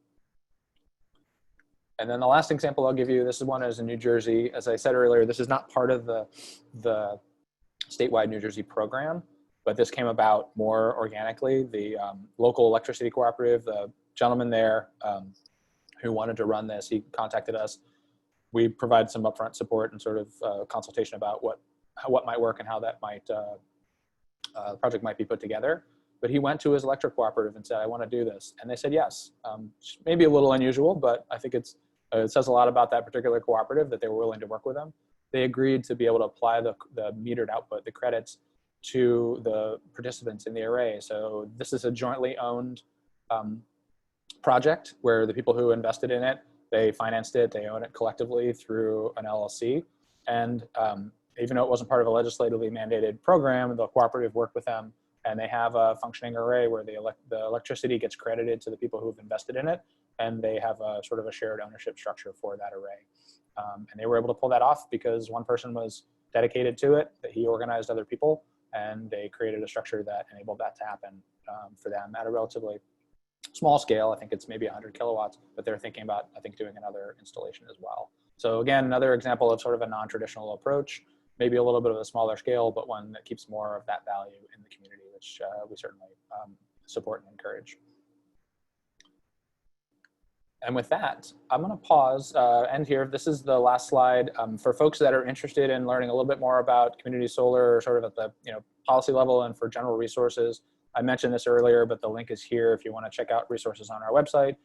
S1: And then the last example I'll give you, this is one is in New Jersey. As I said earlier, this is not part of the statewide New Jersey program, but this came about more organically. The local electricity cooperative, the gentleman there who wanted to run this, he contacted us. We provide some upfront support and sort of consultation about what might work and how that might project might be put together. But he went to his electric cooperative and said, I want to do this. And they said yes. Maybe a little unusual, but I think it says a lot about that particular cooperative that they were willing to work with them. They agreed to be able to apply the metered output, the credits, to the participants in the array. So this is a jointly owned project where the people who invested in it, they financed it, they own it collectively through an LLC. And even though it wasn't part of a legislatively mandated program, the cooperative worked with them, and they have a functioning array where the electricity gets credited to the people who have invested in it, and they have a sort of a shared ownership structure for that array. And they were able to pull that off because one person was dedicated to it, that he organized other people, and they created a structure that enabled that to happen for them at a relatively small scale. I think it's maybe 100 kilowatts, but they're thinking about, I think, doing another installation as well. So again, another example of sort of a non-traditional approach, maybe a little bit of a smaller scale, but one that keeps more of that value in the community, which we certainly support and encourage. And with that, I'm going to pause, end here. This is the last slide. For folks that are interested in learning a little bit more about community solar, sort of at the policy level and for general resources, I mentioned this earlier, but the link is here if you want to check out resources on our website.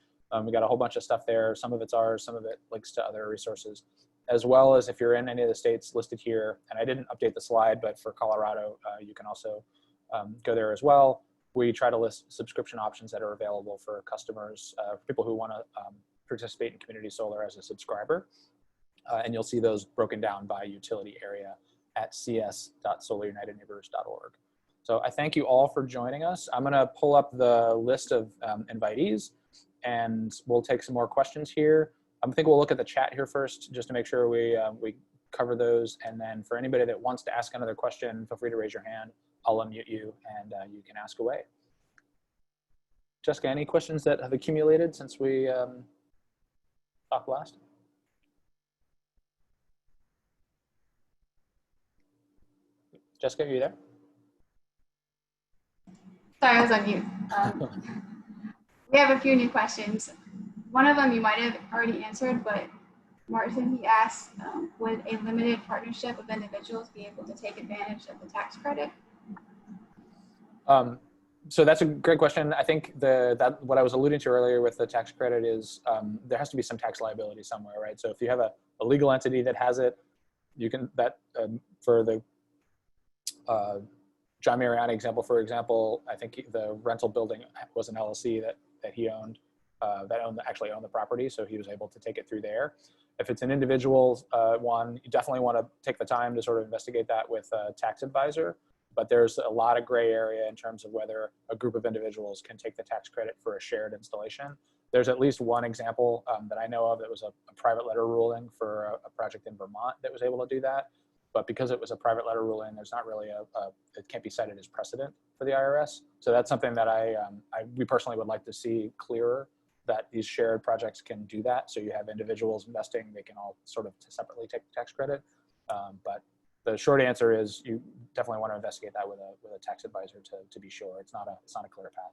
S1: We got a whole bunch of stuff there. Some of it's ours, some of it links to other resources, as well as if you're in any of the states listed here. And I didn't update the slide, but for Colorado, you can also go there as well. We try to list subscription options that are available for customers, people who want to participate in community solar as a subscriber. And you'll see those broken down by utility area at cs.solarunitedneighbors.org. So I thank you all for joining us. I'm going to pull up the list of invitees, and we'll take some more questions here. I think we'll look at the chat here first, just to make sure we cover those. And then for anybody that wants to ask another question, feel free to raise your hand. I'll unmute you, and you can ask away. Jessica, any questions that have accumulated since we talked last? Jessica, are you there?
S2: Sorry, I was on mute. We have a few new questions. One of them you might have already answered, but Martin, he asked, would a limited partnership of individuals be able to take advantage of the tax credit?
S1: So that's a great question. I think what I was alluding to earlier with the tax credit is there has to be some tax liability somewhere, right? So if you have a legal entity that has it, you can, for the John Mariani example, for example, I think the rental building was an LLC that he owned, actually owned the property, so he was able to take it through there. If it's an individual one, you definitely want to take the time to sort of investigate that with a tax advisor. But there's a lot of gray area in terms of whether a group of individuals can take the tax credit for a shared installation. There's at least one example that I know of that was a private letter ruling for a project in Vermont that was able to do that. But because it was a private letter ruling, there's not really it can't be cited as precedent for the IRS. So that's something that we personally would like to see clearer, that these shared projects can do that. So you have individuals investing, they can all sort of separately take the tax credit. But the short answer is you definitely want to investigate that with a tax advisor to be sure. It's not a clear path.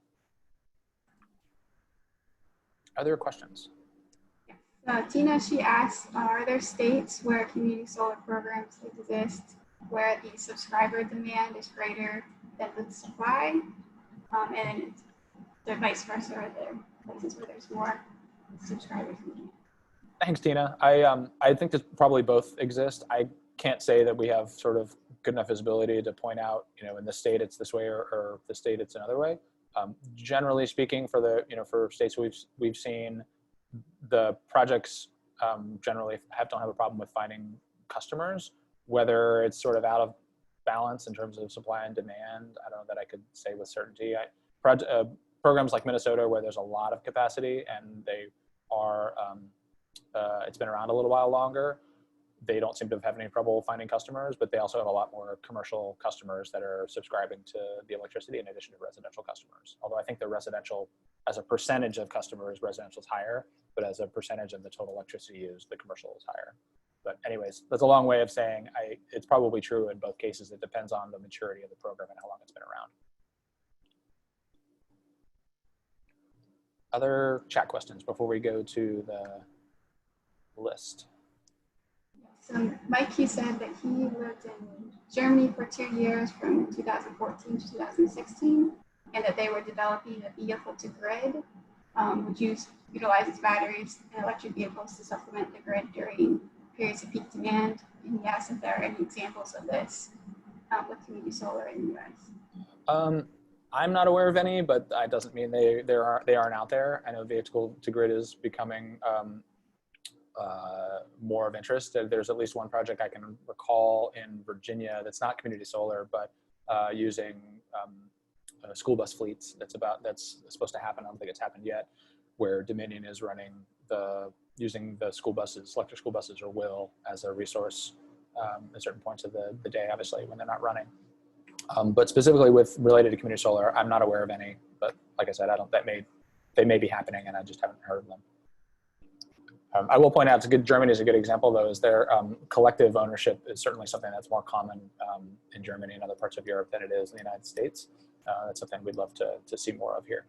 S1: Are there questions?
S2: Tina, she asked, are there states where community solar programs exist where the subscriber demand is greater than the supply? And the vice versa, are there places where there's more subscribers than demand?
S1: Thanks, Tina. I think that probably both exist. I can't say that we have sort of good enough visibility to point out, in the state it's this way or the state it's another way. Generally speaking, for states we've seen, the projects generally don't have a problem with finding customers. Whether it's sort of out of balance in terms of supply and demand, I don't know that I could say with certainty. Programs like Minnesota, where there's a lot of capacity and they are, it's been around a little while longer, they don't seem to have any trouble finding customers, but they also have a lot more commercial customers that are subscribing to the electricity in addition to residential customers. Although I think the residential, as a percentage of customers, residential is higher, but as a percentage of the total electricity used, the commercial is higher. But anyways, that's a long way of saying it's probably true in both cases. It depends on the maturity of the program and how long it's been around. Other chat questions before we go to the list?
S2: So Mike, he said that he lived in Germany for 2 years from 2014 to 2016, and that they were developing a vehicle to grid, which utilizes batteries and electric vehicles to supplement the grid during periods of peak demand. And he asked if there are any examples of this with community solar in the US.
S1: I'm not aware of any, but that doesn't mean they aren't out there. I know vehicle to grid is becoming more of interest. There's at least one project I can recall in Virginia that's not community solar, but using school bus fleets. That's supposed to happen. I don't think it's happened yet, where Dominion is running using the school buses, electric school buses, or will, as a resource at certain points of the day, obviously when they're not running. But specifically related to community solar, I'm not aware of any. But like I said, they may be happening, and I just haven't heard of them. I will point out, Germany is a good example, though, is their collective ownership is certainly something that's more common in Germany and other parts of Europe than it is in the United States. That's something we'd love to see more of here.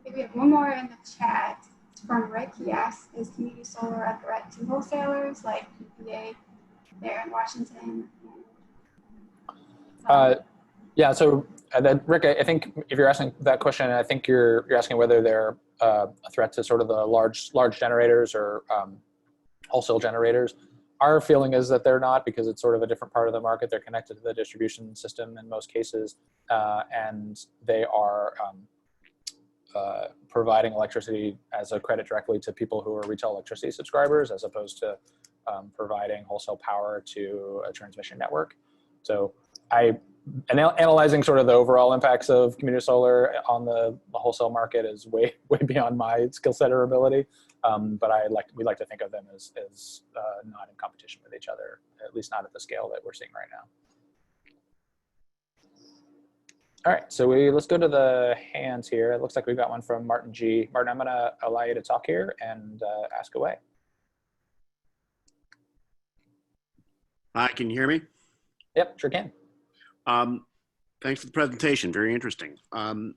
S2: The we have one more in the chat. It's from Rick. He asks, is community solar a threat to wholesalers like PPA there in Washington?
S1: Yeah, so then Rick, I think if you're asking that question, I think you're asking whether they're a threat to sort of the large generators or wholesale generators. Our feeling is that they're not, because it's sort of a different part of the market. They're connected to the distribution system in most cases, and they are providing electricity as a credit directly to people who are retail electricity subscribers, as opposed to providing wholesale power to a transmission network. So analyzing sort of the overall impacts of community solar on the wholesale market is way beyond my skill set or ability. But we like to think of them as not in competition with each other, at least not at the scale that we're seeing right now. All right, so let's go to the hands here. It looks like we've got one from Martin G. Martin, I'm gonna allow you to talk here and ask away.
S3: Hi, can you hear me?
S1: Yep, sure can.
S3: Thanks for the presentation. Very interesting. Can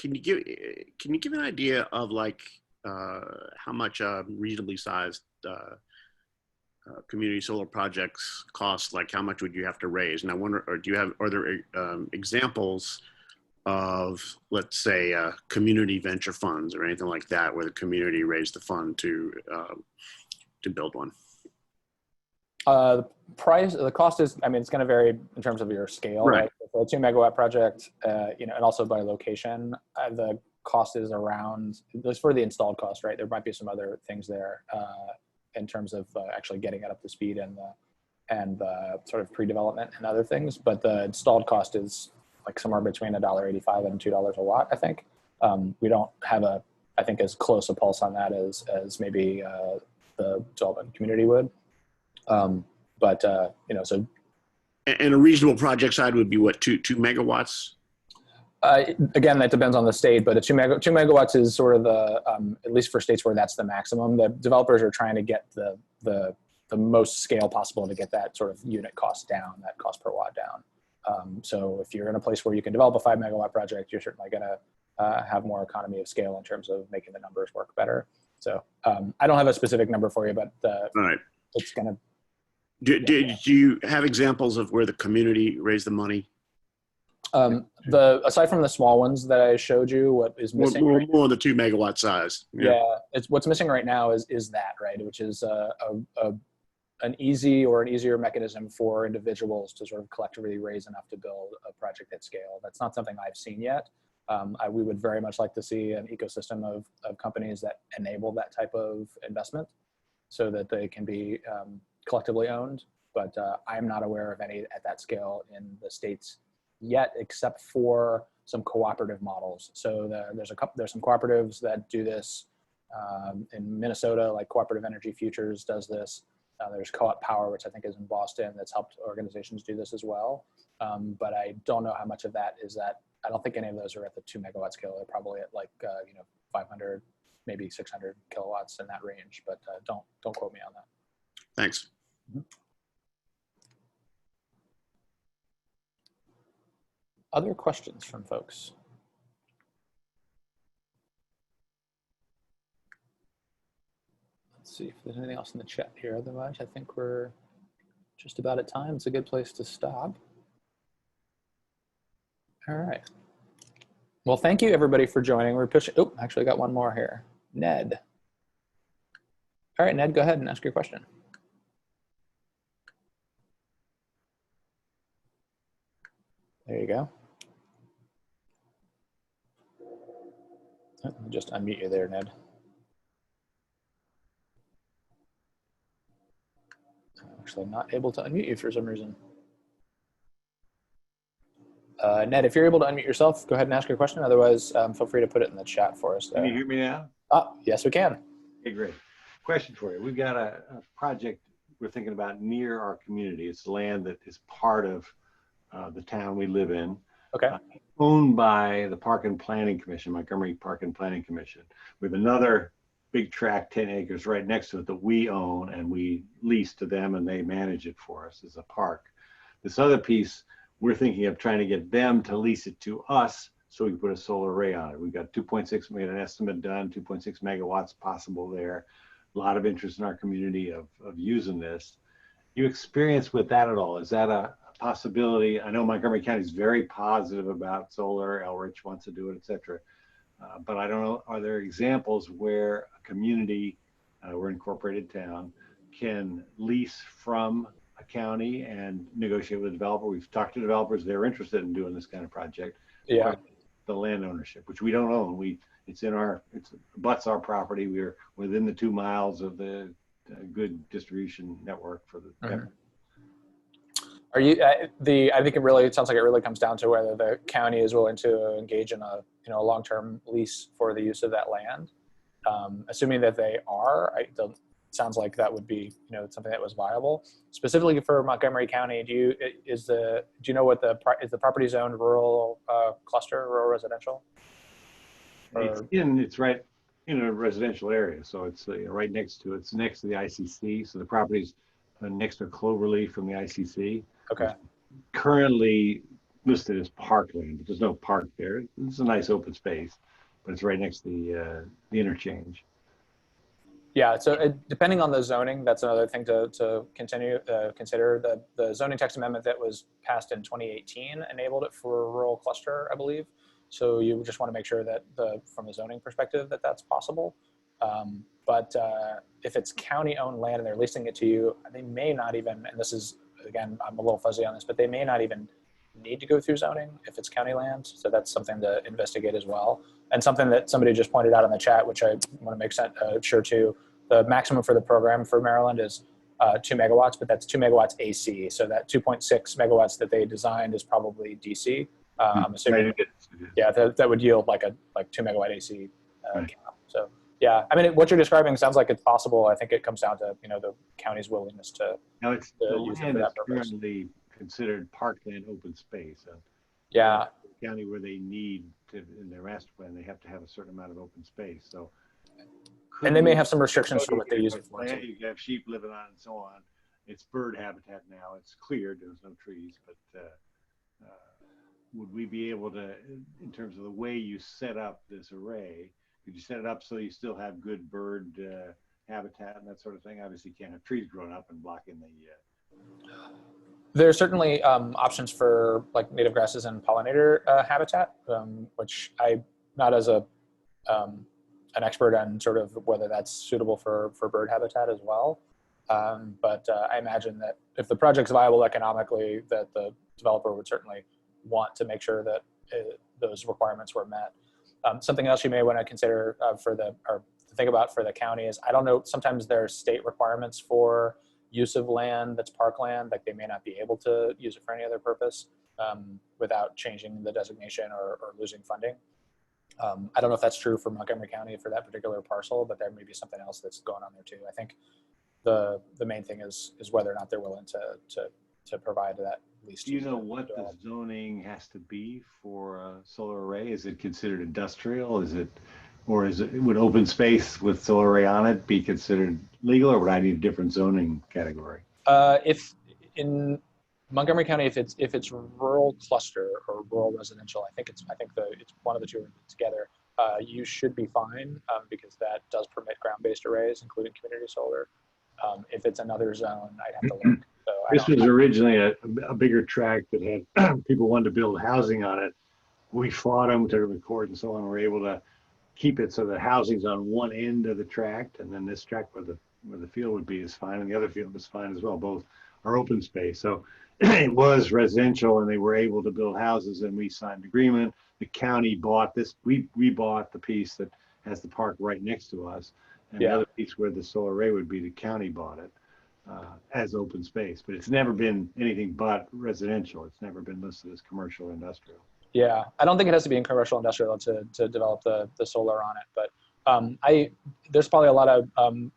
S3: you give an idea of like how much reasonably sized community solar projects cost? Like how much would you have to raise? And I wonder, are there examples of, let's say, community venture funds or anything like that, where the community raised the fund to build one?
S1: The cost is, I mean, it's going to vary in terms of your scale, right? For a 2 megawatt project, and also by location, the cost is around, just for the installed cost, right? There might be some other things there in terms of actually getting it up to speed and the sort of pre-development and other things. But the installed cost is like somewhere between $1.85 and $2 a watt, I think. We don't have I think, as close a pulse on that as maybe the development community would. So.
S3: And a reasonable project side would be what, 2 megawatts?
S1: Again, that depends on the state, but 2 megawatts is sort of the, at least for states where that's the maximum. The developers are trying to get the most scale possible to get that sort of unit cost down, that cost per watt down. So if you're in a place where you can develop a 5 megawatt project, you're certainly going to have more economy of scale in terms of making the numbers work better. So I don't have a specific number for you, but
S3: all right.
S1: It's going to.
S3: Do you have examples of where the community raised the money?
S1: Aside from the small ones that I showed you, what is missing?
S3: More on the 2 megawatt size.
S1: Yeah, it's what's missing right now is that, right, which is an easier mechanism for individuals to sort of collectively raise enough to build a project at scale. That's not something I've seen yet. We would very much like to see an ecosystem of companies that enable that type of investment so that they can be collectively owned. But I'm not aware of any at that scale in the States yet, except for some cooperative models. So there's some cooperatives that do this in Minnesota, like Cooperative Energy Futures does this. There's Co-op Power, which I think is in Boston, that's helped organizations do this as well. But I don't know how much of that is that. I don't think any of those are at the 2 megawatt scale. They're probably at like 500, maybe 600 kilowatts in that range. But don't quote me on that.
S3: Thanks.
S1: Mm-hmm. Other questions from folks? Let's see if there's anything else in the chat here. Otherwise, I think we're just about at time. It's a good place to stop. All right. Well, thank you everybody for joining. We're pushing. Oh, actually got one more here. Ned. All right, Ned, go ahead and ask your question. There you go. Just unmute you there, Ned. I'm actually not able to unmute you for some reason. Ned, if you're able to unmute yourself, go ahead and ask your question. Otherwise, feel free to put it in the chat for us there.
S4: Can you hear me now?
S1: Yes, we can.
S4: Okay, great. Question for you. We've got a project we're thinking about near our community. It's land that is part of the town we live in.
S1: Okay.
S4: Owned by the Park and Planning Commission, Montgomery Park and Planning Commission. We have another big tract, 10 acres right next to it that we own and we lease to them and they manage it for us as a park. This other piece, we're thinking of trying to get them to lease it to us so we can put a solar array on it. We've got 2.6, we had an estimate done, 2.6 megawatts possible there. A lot of interest in our community of using this. You experience with that at all? Is that a possibility? I know Montgomery County is very positive about solar. Elrich wants to do it, et cetera. But I don't know, are there examples where a community, we're an incorporated town, can lease from a county and negotiate with a developer? We've talked to developers, they're interested in doing this kind of project.
S1: Yeah.
S4: The land ownership, which we don't own. It's butts our property. We're within the 2 miles of the good distribution network for the.
S1: Mhm. Are you I think it sounds like it really comes down to whether the county is willing to engage in a long-term lease for the use of that land. Assuming that they are, it sounds like that would be something that was viable. Specifically for Montgomery County, do you know what is the property zoned rural cluster, rural residential?
S4: It's right in a residential area, so it's right next to it's next to the ICC. So the property's next to Cloverleaf from the ICC.
S1: Okay.
S4: Currently listed as parkland, but there's no park there. It's a nice open space, but it's right next to the interchange.
S1: Yeah, so depending on the zoning, that's another thing to consider. The zoning text amendment that was passed in 2018 enabled it for a rural cluster, I believe. So you just want to make sure that from a zoning perspective that's possible. But if it's county-owned land and they're leasing it to you, they may not even, and this is, again, I'm a little fuzzy on this, but they may not even need to go through zoning if it's county land. So that's something to investigate as well. And something that somebody just pointed out in the chat, which I want to make sure too, the maximum for the program for Maryland is 2 megawatts, but that's 2 megawatts AC. So that 2.6 megawatts that they designed is probably DC. I'm assuming, yeah, that would yield like 2 megawatt AC
S4: right.
S1: count. So yeah, I mean, what you're describing sounds like it's possible. I think it comes down to the county's willingness to.
S4: Now it's the
S1: use it
S4: land
S1: for
S4: is
S1: that purpose.
S4: currently considered parkland open space.
S1: Yeah.
S4: The county where they need to, in their master plan, they have to have a certain amount of open space. So.
S1: And they may have some restrictions for what they use it for.
S4: You have sheep living on and so on. It's bird habitat now. It's cleared. There's no trees, but would we be able to, in terms of the way you set up this array, could you set it up so you still have good bird habitat and that sort of thing? Obviously, you can't have trees growing up and blocking the.
S1: There are certainly options for like native grasses and pollinator habitat, which I'm not as an expert on sort of whether that's suitable for bird habitat as well. But I imagine that if the project's viable economically, that the developer would certainly want to make sure that those requirements were met. Something else you may want to consider or to think about for the county is, I don't know, sometimes there are state requirements for use of land that's parkland, like they may not be able to use it for any other purpose without changing the designation or losing funding. I don't know if that's true for Montgomery County for that particular parcel, but there may be something else that's going on there too. I think the main thing is whether or not they're willing to provide that lease.
S4: Do you know what the zoning has to be for a solar array? Is it considered industrial? Would open space with solar array on it be considered legal, or would I need a different zoning category?
S1: If in Montgomery County, if it's rural cluster or rural residential, I think it's one of the two together. You should be fine because that does permit ground-based arrays, including community solar. If it's another zone, I'd have to look. So
S4: this was originally a bigger tract that had people wanted to build housing on it. We fought them to record and so on. We're able to keep it so the housing's on one end of the tract, and then this tract where the field would be is fine, and the other field is fine as well. Both are open space. So it was residential, and they were able to build houses, and we signed an agreement. The county bought this. We bought the piece that has the park right next to us, and the other piece where the solar array would be, the county bought it as open space. But it's never been anything but residential. It's never been listed as commercial or industrial.
S1: Yeah, I don't think it has to be in commercial industrial to develop the solar on it, but there's probably a lot of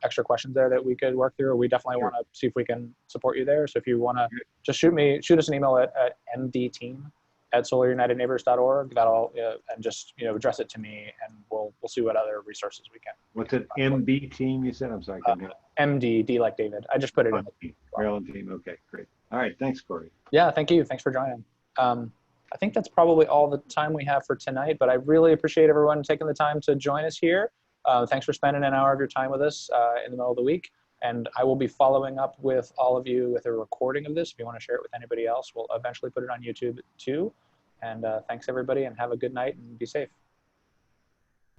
S1: extra questions there that we could work through. We definitely want to see if we can support you there. So if you want to just shoot us an email at mdteam@solarunitedneighbors.org. That'll and just address it to me, and we'll see what other resources we can.
S4: What's it? MB team? You said? I'm sorry.
S1: MD, D like David. I just put it in.
S4: Maryland team. Okay, great. All right. Thanks, Corey.
S1: Yeah, thank you. Thanks for joining. I think that's probably all the time we have for tonight, but I really appreciate everyone taking the time to join us here. Thanks for spending an hour of your time with us in the middle of the week. And I will be following up with all of you with a recording of this. If you want to share it with anybody else, we'll eventually put it on YouTube too. And thanks everybody, and have a good night and be safe.